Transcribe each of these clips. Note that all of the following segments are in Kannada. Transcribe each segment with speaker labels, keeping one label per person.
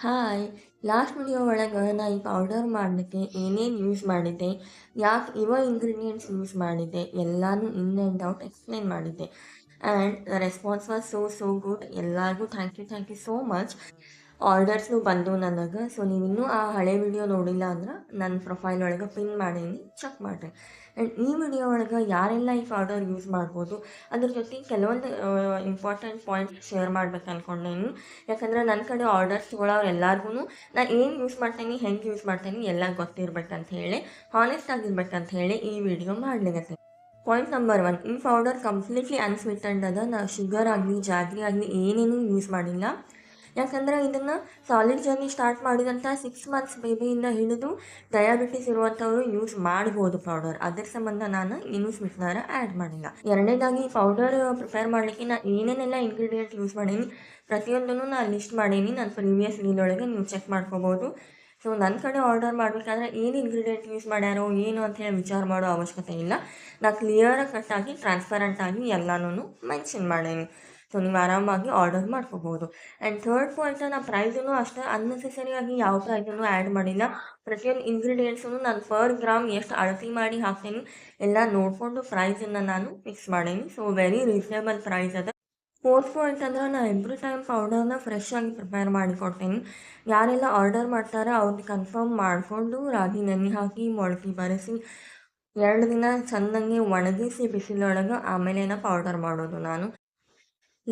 Speaker 1: ಹಾಯ್. ಲಾಸ್ಟ್ ವಿಡಿಯೋ ಒಳಗೆ ನಾ ಈ ಪೌಡರ್ ಮಾಡಲಿಕ್ಕೆ ಏನೇನು ಯೂಸ್ ಮಾಡಿದ್ದೆ, ಯಾಕೆ ಇಂಗ್ರೀಡಿಯೆಂಟ್ಸ್ ಯೂಸ್ ಮಾಡಿದ್ದೆ ಎಲ್ಲನೂ ಇನ್ ಆ್ಯಂಡ್ ಔಟ್ ಎಕ್ಸ್ಪ್ಲೇನ್ ಮಾಡಿದ್ದೆ. And the response was so good. ಎಲ್ಲರಿಗೂ ಥ್ಯಾಂಕ್ ಯು ಸೋ ಮಚ್. ಆರ್ಡರ್ಸ್ನು ಬಂದು ನನಗೆ. ಸೊ ನೀವು ಇನ್ನೂ ಆ ಹಳೆ ವಿಡಿಯೋ ನೋಡಿಲ್ಲ ಅಂದ್ರೆ ನನ್ನ ಪ್ರೊಫೈಲ್ ಒಳಗೆ ಪಿನ್ ಮಾಡೀನಿ, ಚೆಕ್ ಮಾಡಿರಿ. ಆ್ಯಂಡ್ ಈ ವಿಡಿಯೋ ಒಳಗೆ ಯಾರೆಲ್ಲ ಈ ಪೌಡರ್ ಯೂಸ್ ಮಾಡ್ಬೋದು, ಅದ್ರ ಜೊತೆ ಕೆಲವೊಂದು ಇಂಪಾರ್ಟೆಂಟ್ ಪಾಯಿಂಟ್ ಶೇರ್ ಮಾಡ್ಬೇಕು ಅಂದ್ಕೊಂಡೇನಿ. ಯಾಕಂದ್ರೆ ನನ್ನ ಕಡೆ ಆರ್ಡರ್ಸ್ ತೊಗೊಳೋರು ಎಲ್ಲರಿಗೂ ನಾನು ಏನು ಯೂಸ್ ಮಾಡ್ತೀನಿ, ಹೆಂಗೆ ಯೂಸ್ ಮಾಡ್ತೀನಿ ಎಲ್ಲ ಗೊತ್ತಿರ್ಬೇಕಂತ ಹೇಳಿ, ಹಾನೆಸ್ಟ್ ಆಗಿರ್ಬೇಕಂತ ಹೇಳಿ ಈ ವಿಡಿಯೋ ಮಾಡ್ಲಿಕ್ಕೆ. ಪಾಯಿಂಟ್ ನಂಬರ್ 1, ಈ ಪೌಡರ್ ಕಂಪ್ಲೀಟ್ಲಿ ಅನ್ಸ್ವೀಟೆಂಡ್ ಅದ. ನಾ ಶುಗರ್ ಆಗಲಿ ಜಾಗ್ರಿ ಆಗಲಿ ಏನೇನೂ ಯೂಸ್ ಮಾಡಿಲ್ಲ. ಯಾಕಂದ್ರೆ ಇದನ್ನು ಸಾಲಿಡ್ ಜರ್ನಿ ಸ್ಟಾರ್ಟ್ ಮಾಡಿದಂಥ 6 ಮಂತ್ಸ್ ಬೇಬಿಯಿಂದ ಹಿಡಿದು ಡಯಾಬಿಟಿಸ್ ಇರುವಂಥವ್ರು ಯೂಸ್ ಮಾಡ್ಬೋದು ಪೌಡರ್. ಅದ್ರ ಸಂಬಂಧ ನಾನು ಏನೂ ಸ್ವೀಟ್ನರ್ ಆ್ಯಡ್ ಮಾಡಿಲ್ಲ. ಎರಡನೇದಾಗಿ ಈ ಪೌಡರ್ ಪ್ರಿಪೇರ್ ಮಾಡಲಿಕ್ಕೆ ನಾನು ಏನೇನೆಲ್ಲ ಇಂಗ್ರೀಡಿಯೆಂಟ್ ಯೂಸ್ ಮಾಡೀನಿ ಪ್ರತಿಯೊಂದನ್ನು ನಾನು ಲಿಸ್ಟ್ ಮಾಡೀನಿ. ನನ್ನ ಪ್ರೀವಿಯಸ್ ರೀಲೊಳಗೆ ನೀವು ಚೆಕ್ ಮಾಡ್ಕೋಬೋದು. ಸೊ ನನ್ನ ಕಡೆ ಆರ್ಡರ್ ಮಾಡಬೇಕಾದ್ರೆ ಏನು ಇಂಗ್ರೀಡಿಯೆಂಟ್ ಯೂಸ್ ಮಾಡ್ಯಾರೋ ಏನು ಅಂತ ಹೇಳಿ ವಿಚಾರ ಮಾಡೋ ಅವಶ್ಯಕತೆ ಇಲ್ಲ. ನಾನು ಕ್ಲಿಯರಾಗಿ ಕಟ್ಟಾಗಿ ಟ್ರಾನ್ಸ್ಪರೆಂಟಾಗಿ ಎಲ್ಲನೂ ಮೆನ್ಷನ್ ಮಾಡೀನಿ. ಸೊ ನೀವು ಆರಾಮಾಗಿ ಆರ್ಡರ್ ಮಾಡ್ಕೋಬೋದು. ಆ್ಯಂಡ್ ಥರ್ಡ್ ಪಾಯಿಂಟ್, ನಾನು ಪ್ರೈಸೂ ಅಷ್ಟೇ ಅನ್ನೆಸೆಸರಿಯಾಗಿ ಯಾವ ಪ್ರೈಸನ್ನು ಆ್ಯಡ್ ಮಾಡಿಲ್ಲ. ಪ್ರತಿಯೊಂದು ಇಂಗ್ರೀಡಿಯೆಂಟ್ಸನ್ನು ನಾನು ಪರ್ ಗ್ರಾಮ್ ಎಷ್ಟು ಅಳತೆ ಮಾಡಿ ಹಾಕ್ತೀನಿ ಎಲ್ಲ ನೋಡಿಕೊಂಡು ಪ್ರೈಸನ್ನು ನಾನು ಫಿಕ್ಸ್ ಮಾಡೀನಿ. ಸೊ ವೆರಿ ರೀಸನೇಬಲ್ ಪ್ರೈಸ್ ಅದ. ಫೋರ್ತ್ ಪಾಯಿಂಟ್ ಅಂದ್ರೆ ನಾನು ಎವ್ರಿ ಟೈಮ್ ಪೌಡರ್ನ ಫ್ರೆಶ್ ಆಗಿ ಪ್ರಿಪೇರ್ ಮಾಡಿ ಕೊಡ್ತೀನಿ. ಯಾರೆಲ್ಲ ಆರ್ಡರ್ ಮಾಡ್ತಾರೋ ಅವ್ರಿಗೆ ಕನ್ಫರ್ಮ್ ಮಾಡಿಕೊಂಡು ರಾಗಿ ನೆನೆ ಹಾಕಿ ಮೊಳಕೆ ಬರೆಸಿ 2 ದಿನ ಚೆಂದಂಗೆ ಒಣಗಿಸಿ ಬಿಸಿಲೊಳಗೆ ಆಮೇಲೆ ಪೌಡರ್ ಮಾಡೋದು ನಾನು.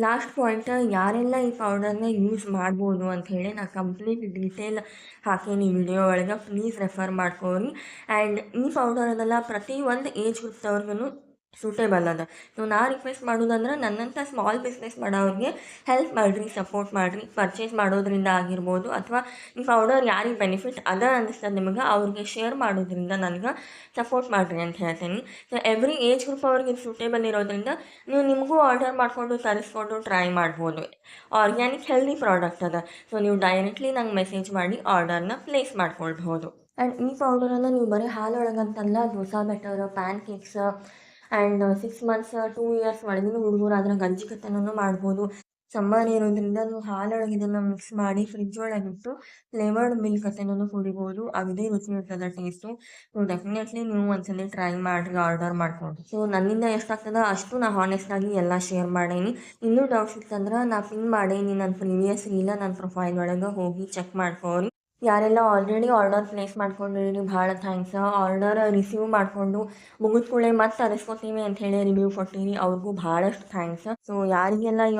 Speaker 1: ಲಾಸ್ಟ್ ಪಾಯಿಂಟ್, ಯಾರೆಲ್ಲ ಈ ಪೌಡರ್ನ ಯೂಸ್ ಮಾಡ್ಬೋದು ಅಂಥೇಳಿ ನಾನು ಕಂಪ್ಲೀಟ್ ಡೀಟೇಲ್ ಹಾಕೀನಿ ವಿಡಿಯೋ ಒಳಗೆ. ಪ್ಲೀಸ್ ರೆಫರ್ ಮಾಡ್ಕೋರಿ. ಆ್ಯಂಡ್ ಈ ಪೌಡರ್ ಅದೆಲ್ಲ ಪ್ರತಿ ಒಂದು ಏಜ್ ಗ್ರೂಪ್ದವ್ರಿಗೂ ಸೂಟೇಬಲ್ ಅದ. ಸೊ ನಾ ರಿಕ್ವೆಸ್ಟ್ ಮಾಡೋದಂದ್ರೆ ನನ್ನಂಥ ಸ್ಮಾಲ್ ಬಿಸ್ನೆಸ್ ಮಾಡೋರಿಗೆ ಹೆಲ್ಪ್ ಮಾಡಿರಿ, ಸಪೋರ್ಟ್ ಮಾಡಿರಿ. ಪರ್ಚೇಸ್ ಮಾಡೋದ್ರಿಂದ ಆಗಿರ್ಬೋದು, ಅಥವಾ ಈ ಪೌಡರ್ ಯಾರಿಗೆ ಬೆನಿಫಿಟ್ ಅದ ಅನ್ನಿಸ್ತದೆ ನಿಮಗೆ ಅವ್ರಿಗೆ ಶೇರ್ ಮಾಡೋದ್ರಿಂದ ನನಗೆ ಸಪೋರ್ಟ್ ಮಾಡಿರಿ ಅಂತ ಹೇಳ್ತೀನಿ. ಸೊ ಎವ್ರಿ ಏಜ್ ಗ್ರೂಪ್ ಅವ್ರಿಗೆ ಇದು ಸೂಟೇಬಲ್ ಇರೋದ್ರಿಂದ ನೀವು ನಿಮಗೂ ಆರ್ಡರ್ ಮಾಡಿಕೊಂಡು ತರಿಸ್ಕೊಂಡು ಟ್ರೈ ಮಾಡ್ಬೋದು. ಆರ್ಗ್ಯಾನಿಕ್ ಹೆಲ್ದಿ ಪ್ರಾಡಕ್ಟ್ ಅದ. ಸೊ ನೀವು ಡೈರೆಕ್ಟ್ಲಿ ನಂಗೆ ಮೆಸೇಜ್ ಮಾಡಿ ಆರ್ಡರ್ನ ಪ್ಲೇಸ್ ಮಾಡ್ಕೊಳ್ಬೋದು. ಆ್ಯಂಡ್ ಈ ಪೌಡರನ್ನು ನೀವು ಬರೀ ಹಾಲೊಳಗಂತಲ್ಲ, dosa batter, pancakes and 6 months 2 years ಒಳಗಿನ ಹುಡುಗರು ಅದರ ಗಂಜಿ ಕತ್ತನೂ ಮಾಡ್ಬೋದು. ಸಮ್ಮರ್ ಇರೋದ್ರಿಂದ ನೀವು ಹಾಲೊಳಗೆ ಇದನ್ನು ಮಿಕ್ಸ್ ಮಾಡಿ ಫ್ರಿಜ್ ಒಳಗಿಟ್ಟು ಫ್ಲೇವರ್ಡ್ ಮಿಲ್ಕ್ ಕತ್ತನೂ ಕುಡಿಬೋದು. ಅಗದಿ ರುಚಿ ಇರ್ತದೆ ಟೇಸ್ಟು. ಸೊ ಡೆಫಿನೆಟ್ಲಿ ನೀವು ಒಂದ್ಸಲ ಟ್ರೈ ಮಾಡಿರಿ, ಆರ್ಡರ್ ಮಾಡ್ಕೊಂಡು. ಸೊ ನನ್ನಿಂದ ಎಷ್ಟಾಗ್ತದೆ ಅಷ್ಟು ನಾ ಹಾನೆಸ್ಟಾಗಿ ಎಲ್ಲ ಶೇರ್ ಮಾಡೀನಿ. ಇನ್ನೂ ಡೌಟ್ಸ್ ಇತ್ತಂದ್ರೆ ನಾ ಪಿನ್ ಮಾಡೀನಿ ನನ್ನ ಪ್ರೀವಿಯಸ್ ರೀಲ ನನ್ನ ಪ್ರೊಫೈಲ್ ಒಳಗೆ ಹೋಗಿ ಚೆಕ್ ಮಾಡ್ಕೋರಿ. ಯಾರೆಲ್ಲ ಆಲ್ರೆಡಿ ಆರ್ಡರ್ ಪ್ಲೇಸ್ ಮಾಡ್ಕೊಂಡಿರಿ ಭಾಳ ಥ್ಯಾಂಕ್ಸ್. ಆರ್ಡರ್ ರಿಸೀವ್ ಮಾಡಿಕೊಂಡು ಮುಗಿದ ಕೂಡಲೇ ಮತ್ತೆ ತರಿಸ್ಕೊತೀವಿ ಅಂತ ಹೇಳಿ ರಿವ್ಯೂ ಕೊಟ್ಟಿರಿ, ಅವ್ರಿಗೂ ಭಾಳಷ್ಟು ಥ್ಯಾಂಕ್ಸ್. ಸೊ ಯಾರಿಗೆಲ್ಲ ಈ